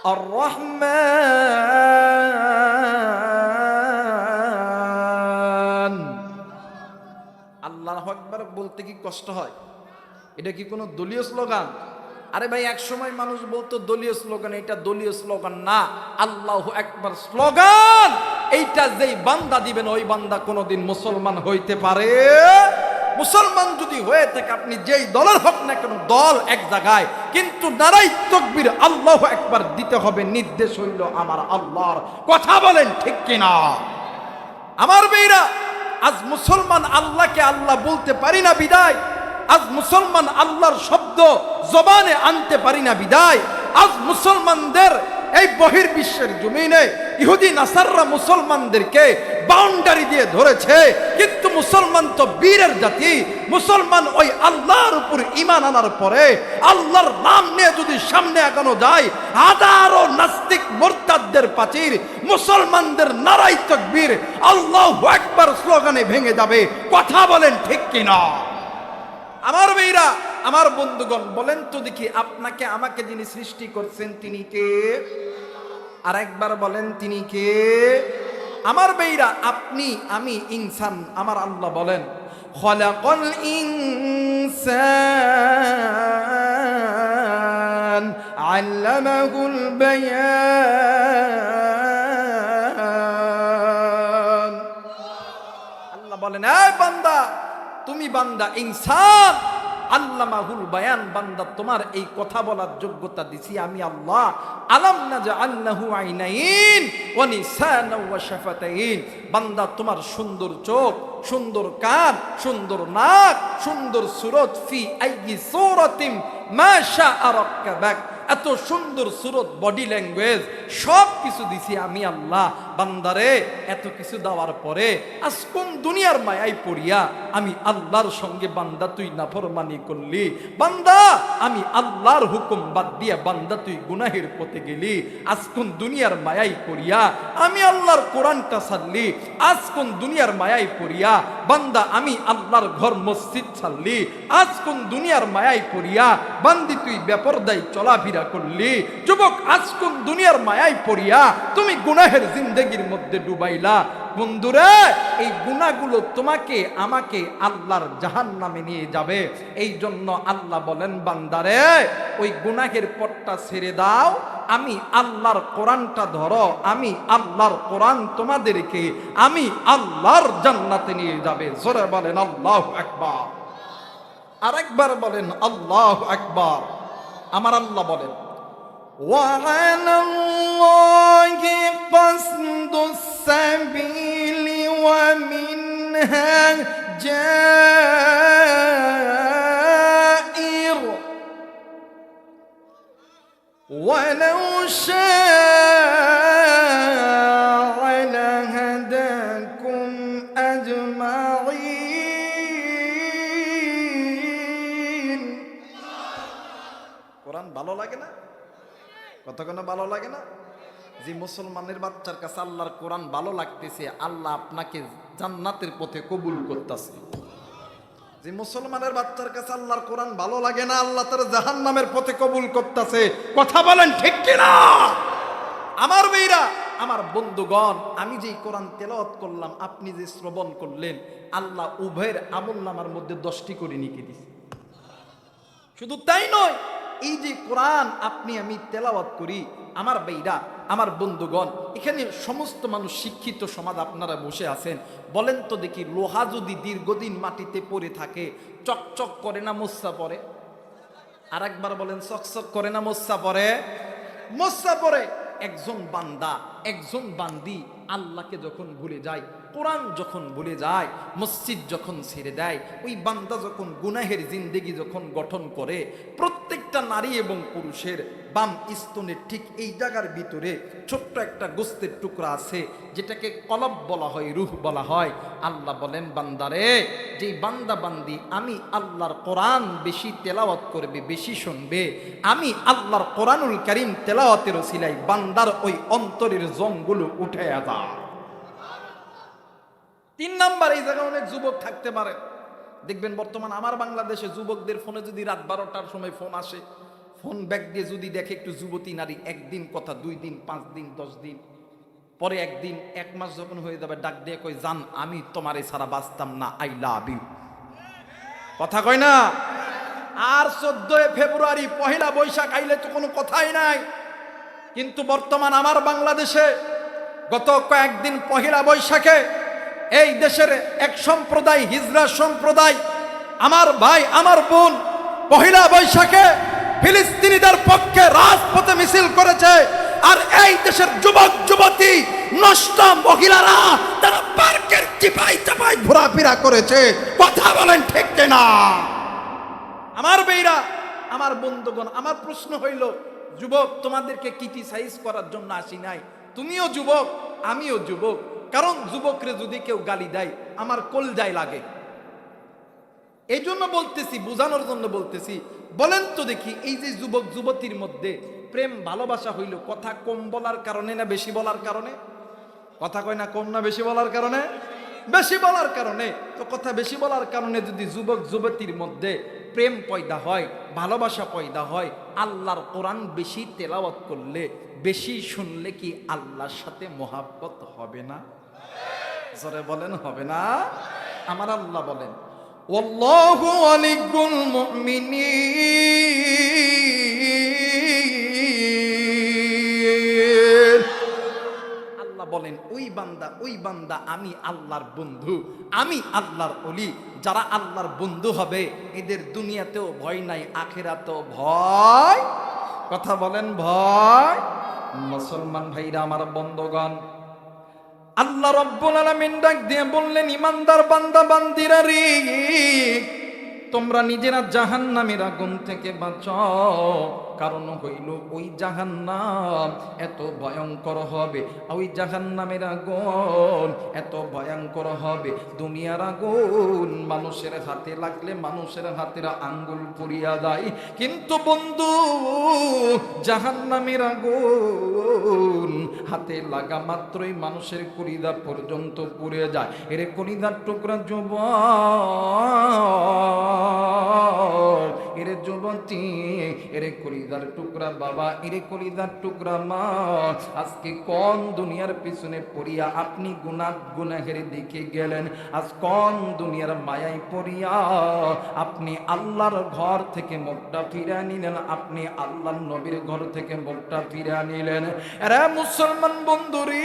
আর রহমান। আল্লাহু আকবার বলতে কি কষ্ট হয়? এটা কি কোনো দলীয় স্লোগান? আরে ভাই, এক সময় মানুষ বলতো দলীয় স্লোগান, এটা দলীয় স্লোগান না, আল্লাহু আকবার স্লোগান। এইটা যেই বান্দা দিবেন ওই বান্দা কোনোদিন মুসলমান হইতে পারে। মুসলমান যদি হয়ে থাকে, আপনি যেই দলের হোক না কেন, দল এক জায়গায়, কিন্তু নারাই তাকবীর আল্লাহু আকবার দিতে হবে। নির্দেশ হইল আমার আল্লাহর। কথা বলেন ঠিক কিনা? আমার ভাইরা, আজ মুসলমান আল্লাহকে আল্লাহ বলতে পারি না বিদায়, আজ মুসলমান আল্লাহর শব্দ জবানে আনতে পারি না বিদায়, আজ মুসলমানদের এই বহির্বিশ্বের জমিনে ইহুদি নাসাররা মুসলমানদেরকে বাউন্ডারি দিয়ে ধরেছে। কিন্তু মুসলমান তো বীরের জাতি। মুসলমান ওই আল্লাহর উপর ঈমান আনার পরে আল্লাহর নাম নিয়ে যদি সামনে এগোনো যায়, হাজারো নাস্তিক মুরতাদদের প্রাচীর মুসলমানদের নারাই তাকবীর আল্লাহু আকবার স্লোগানে ভেঙে যাবে। কথা বলেন ঠিক কিনা? আমার ভাইরা, আমার বন্ধুগণ, বলেন তো দেখি, আপনাকে আমাকে যিনি সৃষ্টি করছেন তিনি কে? আর একবার বলেন তিনি কে? আমার ভাইরা, আপনি আমি ইনসান, আমার আল্লাহ বলেন খলাকাল ইনসান আল্লামাহুল বায়ান। আল্লাহ বলেন, এই বান্দা, তুমি বান্দা ইনসান, আল্লামাহুল বায়ান, বান্দা তোমার এই কথা বলার যোগ্যতা দিছি আমি আল্লাহ। আলাম নাজআল লাহু আইনাইন ওয়া লিসানান ওয়া শাফাতাইন। বান্দা তোমার সুন্দর চোখ, সুন্দর কান, সুন্দর নাক, সুন্দর সুরত, ফি আইয়ি সূরাতিন মা শাআ রাক্কাবাক, এত সুন্দর সুরত, বডি ল্যাঙ্গুয়েজ, সব কিছু দিছি আমি আল্লাহ। বান্দারে, এত কিছু দেওয়ার পরে আজ কোন দুনিয়ার মায়ায় পড়িয়া আমি আল্লাহর সঙ্গে বান্দা তুই নাফরমানি করলি? বান্দা, আমি আল্লাহর হুকুম বাদ দিয়া বান্দা তুই গুনাহের পথে গেলি। আজ কোন দুনিয়ার মায়ায় পড়িয়া আমি আল্লাহর কোরআনটা ছাড়লি? আজ কোন দুনিয়ার মায়ায় পড়িয়া বান্দা আমি আল্লাহর ঘর মসজিদ ছাড়লি? আজ কোন দুনিয়ার মায়ায় পড়িয়া বান্দি তুই বেপরদায় চলাফেরা করলি? যুবক, আজ কোন দুনিয়ার মায়ায় পড়িয়া তুমি গুনাহের জিন্দেগির মধ্যে ডুবাইলা? বন্ধুরে, এই গুনাহগুলো তোমাকে আমাকে আল্লাহর জাহান্নামে নিয়ে যাবে। এই জন্য আল্লাহ বলেন, বান্দারে, ওই গুনাহের পথটা ছেড়ে দাও, আমি আল্লাহর কোরআনটা ধরো, আমি আল্লাহর কোরআন তোমাদেরকে আমি আল্লাহর জান্নাতে নিয়ে যাবে। জোরে বলেন আল্লাহু আকবার। আরেকবার বলেন আল্লাহু আকবার। আমার আল্লাহ বলেন, وعلى الله قصد السبيل ومنها جائر ولو شاء لهداكم أجمعين। কোরআন ভালো লাগে না? কতক্ষণ ভালো লাগে না? যে মুসলমানের বাচ্চার কাছে আল্লাহর কোরআন ভালো লাগতেছে, আল্লাহ আপনাকে জান্নাতের পথে কবুল করতেছে। যে মুসলমানের বাচ্চার কাছে আল্লাহর কোরআন ভালো লাগে না, আল্লাহ তার জাহান্নামের পথে কবুল করতেছে। কথা বলেন ঠিক কিনা? আমার ভাইরা, আমার বন্ধুগণ, আমি যে কোরআন তেলাওয়াত করলাম, আপনি যে শ্রবণ করলেন, আল্লাহ উভয়ের আমলনামার মধ্যে 10টি করে নিকে দিয়েছে। শুধু তাই নয়, এই যে কোরআন আপনি আমি তেলাওয়াত করি, আমার ভাইরা, আমার বন্ধুগণ, এখানে সমস্ত মানুষ শিক্ষিত সমাজ আপনারা বসে আছেন। বলেন তো দেখি, লোহা যদি দীর্ঘদিন মাটিতে পড়ে থাকে, চকচক করে না মোচ্ছা পড়ে? আর একবার বলেন, চকচক করে না মোচ্ছা পড়ে? মোচ্ছা পড়ে। একজন বান্দা, একজন বান্দি আল্লাহকে যখন ভুলে যায়, কোরআন যখন ভুলে যায়, মসজিদ যখন ছেড়ে দেয়, ওই বান্দা যখন গুনাহের জিন্দেগি যখন গঠন করে, প্রত্যেকটা নারী এবং পুরুষের বাম স্তনের ঠিক এই জায়গার ভিতরে ছোট্ট একটা গোস্তের টুকরা আছে, যেটাকে কলব বলা হয়, রূহ বলা হয়। আল্লাহ বলেন, বান্দারে, যেই বান্দা বান্দি আমি আল্লাহর কোরআন বেশি তেলাওয়াত করবে, বেশি শুনবে, আমি আল্লাহর কোরআনুল কারীম তেলাওয়াতের ওসিলায় বান্দার ওই অন্তরের জংগুলো উঠে যায়। 3 নাম্বার, এই জায়গায় অনেক যুবক থাকতে পারে, দেখবেন বর্তমান আমার বাংলাদেশে যুবকদের ফোনে যদি রাত 12টার সময় ফোন আসে, ফোন ব্যাক দিয়ে যদি দেখে একটু যুবতী নারী, একদিন কথা, 2 দিন, 5 দিন, 10 দিন পরে, একদিন 1 মাস যখন হয়ে যাবে, ডাক দিয়ে কই, জান আমি তোমারে ছাড়া বাঁচতাম না, আই লাভ ইউ। কথা কয় না? আর 14 ফেব্রুয়ারি, পহেলা বৈশাখ আইলে তো কোনো কথাই নাই। কিন্তু বর্তমান আমার বাংলাদেশে গত কয়েকদিন পহেলা বৈশাখে এই দেশের এক সম্প্রদায়, হিজড়া সম্প্রদায়, আমার ভাই আমার বোন, পহেলা বৈশাখে ফিলিস্তিনিদের পক্ষে রাজপথে মিছিল করেছে। আর এই দেশের যুবক যুবতী, নষ্ট মহিলারা তারা পার্কের চিপাই চাপাই ঘোরাফেরা করেছে। কথা বলেন ঠিক কিনা? আমার বেইরা, আমার বন্ধুগণ, আমার প্রশ্ন হইল, যুবক তোমাদেরকে ক্রিটিসাইজ করার জন্য আসি নাই। তুমিও যুবক, আমিও যুবক। কারণ যুবকরে যদি কেউ গালি দেয় আমার কলজায় লাগে। এই জন্য বলতেছি, বোঝানোর জন্য বলতেছি। বলেন তো দেখি, এই যে যুবক যুবতীর মধ্যে প্রেম ভালোবাসা হইল, কথা কম বলার কারণে না বেশি বলার কারণে? কথা কয় না, কম না বেশি বলার কারণে? বেশি বলার কারণে। তো কথা বেশি বলার কারণে যদি যুবক যুবতীর মধ্যে প্রেম পয়দা হয়, ভালোবাসা পয়দা হয়, আল্লাহর কোরআন বেশি তেলাওয়াত করলে, বেশি শুনলে কি আল্লাহর সাথে মোহাব্বত হবে না? জোরে বলেন, হবে না? আমার আল্লাহ বলেন, ওয়াল্লাহু ওয়ালিয়ুল মুমিনিন। আল্লাহ বলেন, ওই বান্দা আমি আল্লাহর বন্ধু, আমি আল্লাহর ওলি। যারা আল্লাহর বন্ধু হবে এদের দুনিয়াতেও ভয় নাই, আখিরাতেও ভয়। কথা বলেন, ভয়। মুসলমান ভাইরা আমার, বন্ধুগণ, আল্লাহ রাব্বুল আলামিন ডাক দিয়ে বললেন, ইমানদার বান্দা বান্দিরা রে, তোমরা নিজেরা জাহান্নামের আগুন থেকে বাঁচাও। কারণ হইল ওই জাহান্নাম এত ভয়ঙ্কর হবে, ওই জাহান্নামের আগুন এত ভয়ঙ্কর হবে। দুনিয়ার আগুন মানুষের হাতে লাগলে মানুষের হাতের আঙ্গুল পুড়িয়া যায়, কিন্তু বন্ধু জাহান্নামের আগুন হাতে লাগা মাত্রই মানুষের কলিজা পর্যন্ত পুড়ে যায়। এর কলিজার টুকরা যুবক, এর যুবতী, এর কলিজার টুকরা বাবা, এর কলিজার টুকরা মা, আজকে কোন দুনিয়ার পিছনে পড়িয়া আপনি গুনাহের দিকে গেলেন? আজ কোন দুনিয়ার মায়ায় পড়িয়া আপনি আল্লাহর ঘর থেকে মুখটা ফিরে নিলেন, আপনি আল্লাহর নবীর ঘর থেকে মুখটা ফিরে নিলেন? আরে মুসলমান বন্ধুরে,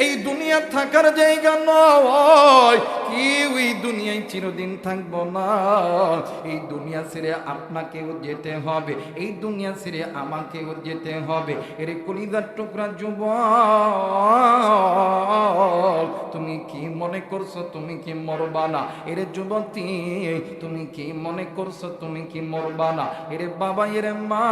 এই দুনিয়া থাকার জায়গা নয়। কেউ এই দুনিয়ায় চিরদিন থাকবো না। এই দুনিয়া ছেড়ে আপনাকেও যেতে হবে, এই দুনিয়া ছেড়ে আমাকেও যেতে হবে। এর কলিজার টুকরা যুবক, তুমি কি মনে করছো তুমি কি মরবা না? এর যুবতী, তুমি কি মনে করছো তুমি কি মরবা না? এর বাবা, এর মা,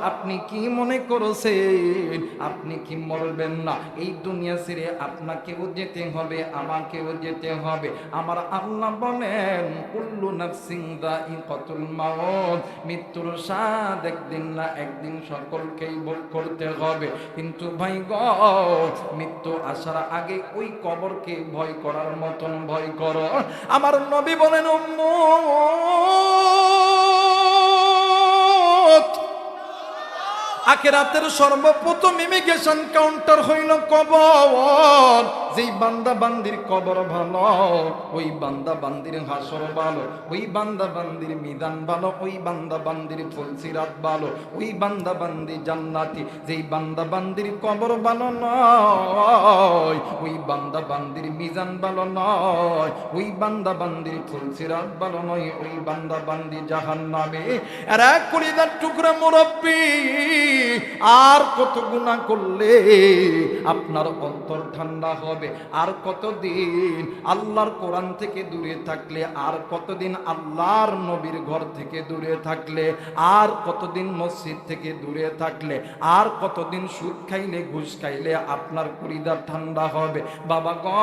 আপনি কি মনে করছেন আপনি কি মরবেন না? এই দুনিয়া ছেড়ে আপনাকেও যেতে হবে, আমাকেও যেতে হবে। আমার আল্লাহ বলেন, কুল্লু নাফসিন যায়িকাতুল মাউত, মৃত্যুর স্বাদ একদিন না একদিন সকলকেই ভোগ করতে হবে। কিন্তু ভাই গো, মৃত্যু আসার আগে ওই কবরকে ভয় করার মতন ভয় করো। আমার নবী বলেন, উম্মত, আখিরাতের সর্বপ্রথম ইমিগ্রেশন কাউন্টার হইল কবর। যেই বান্দা বান্দির কবর ভালো, ওই বান্দা বান্দির হাসর ভালো, ওই বান্দা বান্দির মিজান ভালো, ওই বান্দা বান্দির ফুলসিরাত ভালো, ওই বান্দা বান্দি জান্নাতি। যেই বান্দা বান্দির কবর ভালো নয়, ওই বান্দা বান্দির মিজান ভালো নয়, ওই বান্দা বান্দির ফুলসিরাত ভালো নয়, ওই বান্দা বান্দি জাহান্নামে। আর এক কলিজার টুকরা মুরব্বী, আর কত গুনাহ করলে আপনার অন্তর ঠান্ডা হবে? আর কতদিন আল্লাহর কোরআন থেকে দূরে থাকলে, আর কতদিন আল্লাহর নবীর ঘর থেকে দূরে থাকলে, আর কতদিন মসজিদ থেকে দূরে থাকলে, আর কতদিন সুদ খাইলে ঘুষ খাইলে আপনার কলিজা ঠান্ডা হবে? বাবা গো,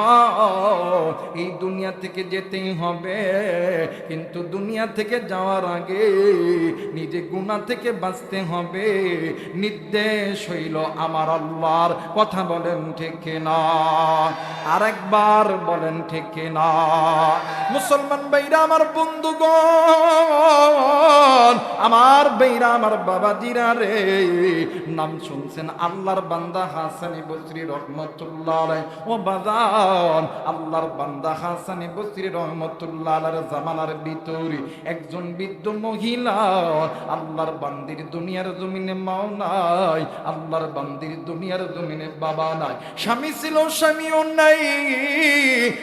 এই দুনিয়া থেকে যেতেই হবে, কিন্তু দুনিয়া থেকে যাওয়ার আগে নিজে গুনাহ থেকে বাঁচতে হবে। নির্দেশ হইল আমার আল্লাহর। কথা বলেন ঠিক না? আরেকবার বলেন ঠিক কিনা? মুসলমান ভাইরা আমার, বন্ধুগণ আমার, ভাইরা আমার, বাবাজিরা রে, নাম শুনছেন আল্লাহর বান্দা হাসানি বসরি রহমতুল্লাহ আলাইহি। ও বাজান, আল্লাহর বান্দা হাসানি বসরি রহমতুল্লাহ আলাইহির জামানার ভিতরে একজন বৃদ্ধ মহিলা, আল্লাহর বান্দির দুনিয়ার জমিনে মাও নাই, আল্লাহর বান্দির দুনিয়ার জমিনে বাবা নাই, স্বামী ছিল স্বামীও নাই,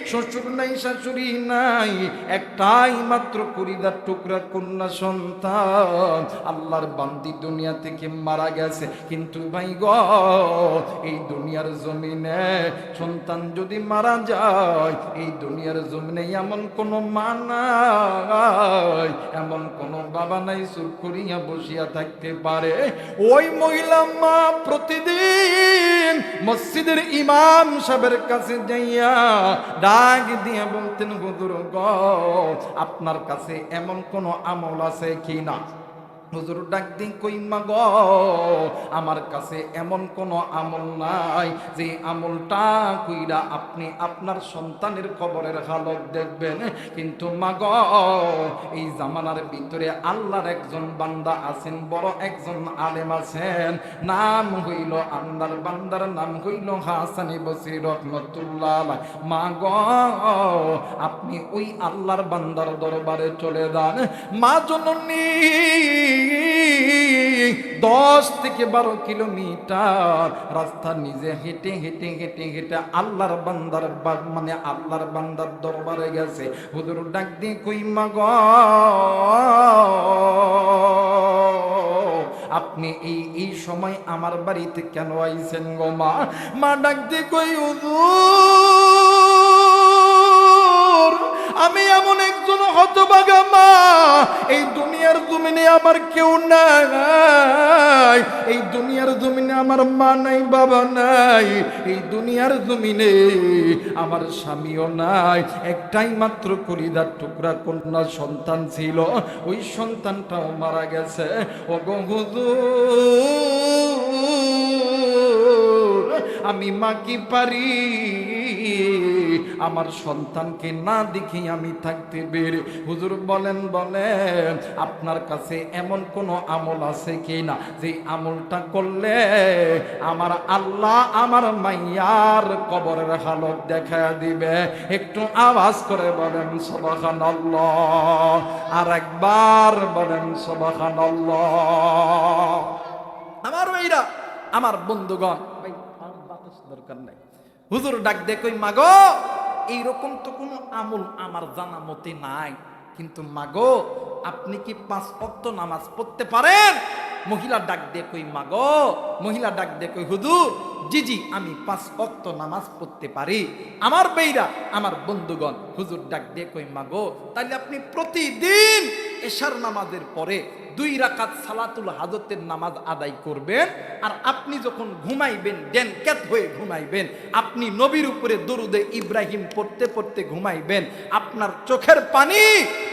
শ্বশুর নাই শাশুড়ি নাই, একটাই মাত্র কলিজার টুকরা কন্যা সন্তান। আল্লাহর বান্দি দুনিয়া থেকে মারা গেছে, কিন্তু ভাই গো, এই দুনিয়ার জমিনে সন্তান যদি মারা যায়, এই দুনিয়ার জমিনে এমন কোন মা নাই, এমন কোন বাবা নাই চুপ করিয়া বসিয়া থাকতে পারে। ওই মহিলা মা প্রতিদিন মসজিদের ইমাম সাহেবের কাছে যাইয়া ডাক দিয়ে বলতেন, হুজুর গো, আপনার কাছে এমন কোন আমল আছে কিনা? হুজুর ডাক দিন, কই মা গো, আমার কাছে এমন কোন আমল নাই যে আমলটা কইরা আপনি আপনার সন্তানের কবরের হালত দেখবেন। কিন্তু মা গো, এই জামানার ভিতরে আল্লাহর একজন বান্দা আছেন, বড় একজন আলেম আছেন, নাম হইল আল্লাহর বান্দার নাম হইল হাসানি বসরি রহমতুল্লাহ আলাইহি। মা গো, আপনি ওই আল্লাহর বান্দার দরবারে চলে যান। মা জননী 10 থেকে 12 কিলোমিটার রাস্তা নিজে হেঁটে হেঁটে হেঁটে হেঁটে আল্লাহর বান্দার মানে আল্লাহর বান্দার দরবারে গেছে। হুজুর ডাক দিয়ে কই, মা গো, আপনি এই সময় আমার বাড়িতে কেন আইছেন গো মা? মা ডাক দিয়ে কই, হুজুর, আমি এমন একজন হতভাগা মা, এই দুনিয়ার জমিনে আমার কেউ নাই, এই দুনিয়ার জমিনে আমার মা নাই, বাবা নাই, এই দুনিয়ার জমিনে আমার স্বামীও নাই, একটাই মাত্র কলিজার টুকরা কন্যা সন্তান ছিল, ওই সন্তানটাও মারা গেছে। ও গো হুজুর, আমি মা কি পারি আমার সন্তানকে না দেখি আমি থাকতে বেরে? হুজুর বলেন আপনার কাছে এমন কোন আমল আছে কি না যে আমলটা করলে আমার আল্লাহ আমার মাইয়ার কবরের হালত দেখা দিবে? একটু আওয়াজ করে বলেন সুবহানাল্লাহ, আর একবার বলেন সুবহানাল্লাহ। আমার ভাইরা, আমার বন্ধুগণ, দরকার নাই। হুজুর ডাক দে কই, মাগো, এইরকম তো কোনো আমল আমার জানা মতে নাই, কিন্তু মাগো, আপনি কি 5 ওয়াক্ত নামাজ পড়তে পারেন? মহিলা ডাক দে কই, মাগো, মহিলা ডাক দে কই, হুজুর, জি জি, আমি 5 ওয়াক্ত নামাজ পড়তে পারি। আমার বেইরা, আমার বন্ধুগণ, হুজুর ডাক দে কই, মাগো, তাহলে আপনি প্রতিদিন এশার নামাজের পরে 2 রাকাত সালাতুল হাজতের নামাজ আদায় করবেন, আর আপনি যখন ঘুমাইবেন, ডেনক্যাত হয়ে ঘুমাইবেন, আপনি নবীর উপরে দরুদে ইব্রাহিম পড়তে পড়তে ঘুমাইবেন। আপনার চোখের পানি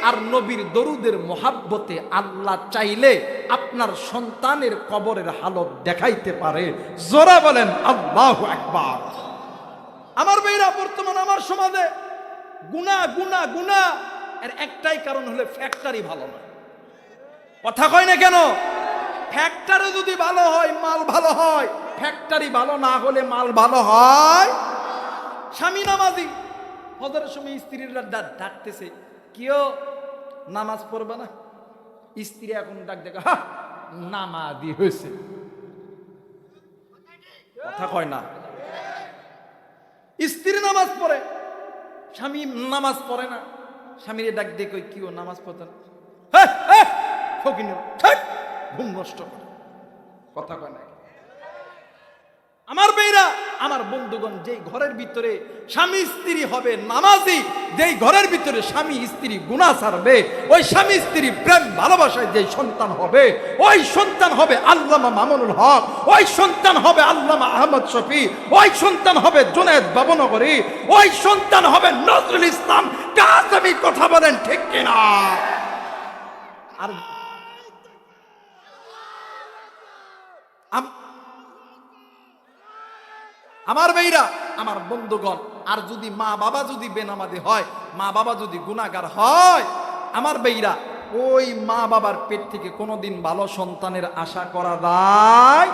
আর নবীর দরুদের মোহাব্বতে আল্লাহ চাইলে আপনার সন্তানের কবরের হালত দেখাইতে পারে। জোরে বলেন আল্লাহু আকবার। আমার ভাইরা, বর্তমান আমার সমাজে গুনাহ গুনাহ গুনাহ এর একটাই কারণ হলো ফ্যাক্টরি ভালো না। কথা কয় না কেন? ফ্যাক্টরি যদি ভালো হয়, মাল ভালো হয়, ফ্যাক্টরি ভালো না হলে মাল ভালো হয়। স্বামী নামাজি, ফজরের সময় স্ত্রীরা ডাকতেছে, কেউ নামাজ পড়বে না? স্ত্রী এখন ডাক দেখে, হা, নামাজি হয়েছে। কথা কয় না? স্ত্রী নামাজ পড়ে, স্বামী নামাজ পড়ে না। স্বামীর ডাক দেখে, কেউ নামাজ পড়তেন, ঘুম নষ্ট করে। কথা কয় না? আমার বেইরা, আমার বন্ধুগণ, যেই ঘরের ভিতরে স্বামী স্ত্রী হবে নামাজি, যেই ঘরের ভিতরে স্বামী স্ত্রী গুনাহ ছাড়বে, ওই স্বামী স্ত্রী প্রেম ভালোবাসায় যেই সন্তান হবে, ওই সন্তান হবে আল্লামা মামুনুল হক, ওই সন্তান হবে আল্লামা আহমদ শফি, ওই সন্তান হবে জুনায়েদ বাবনগরী, ওই সন্তান হবে নজরুল ইসলাম কাসেমি। কথা বলেন ঠিক কিনা? আর আমার ভাইরা, আমার বন্ধুগণ, আর যদি মা বাবা যদি বেনামাজি হয়, মা বাবা যদি গুনাহগার হয়, আমার বেইরা, ওই মা বাবার পেট থেকে কোনোদিন ভালো সন্তানের আশা করা যায়